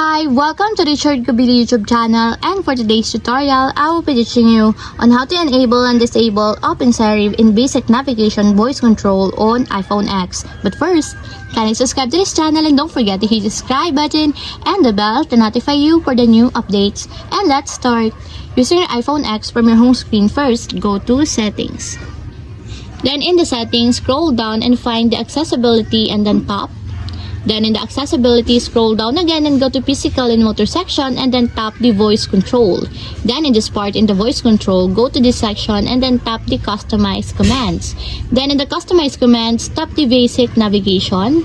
Hi, welcome to the Short Kabili YouTube channel, and for today's tutorial, I will be teaching you on how to enable and disable Open Siri in basic navigation voice control on iPhone X. But first, kindly subscribe to this channel and don't forget to hit the subscribe button and the bell to notify you for the new updates. And let's start. Using your iPhone X from your home screen, first go to Settings. Then in the settings, scroll down and find the accessibility and then tap. Then in the accessibility, scroll down again and go to physical and motor section and then tap the voice control. Then in this part, in the voice control, go to this section and then tap the customize commands. Then in the customize commands, tap the basic navigation.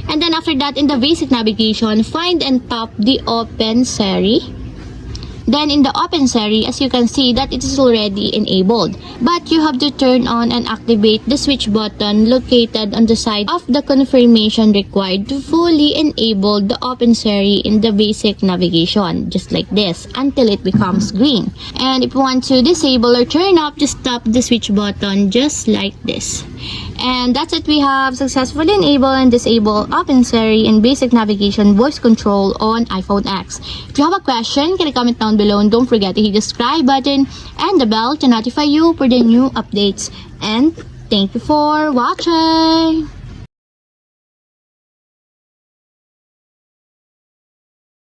And then after that, in the basic navigation, find and tap the Open Siri. Then in the Open Siri, as you can see that it is already enabled. But you have to turn on and activate the switch button located on the side of the confirmation required to fully enable the Open Siri in the basic navigation. Just like this, until it becomes green. And if you want to disable or turn off, just tap the switch button just like this. And that's it, we have successfully enabled and disabled Open Siri in basic navigation voice control on iPhone X. If you have a question, can you comment down below, and don't forget to hit the subscribe button and the bell to notify you for the new updates. And thank you for watching.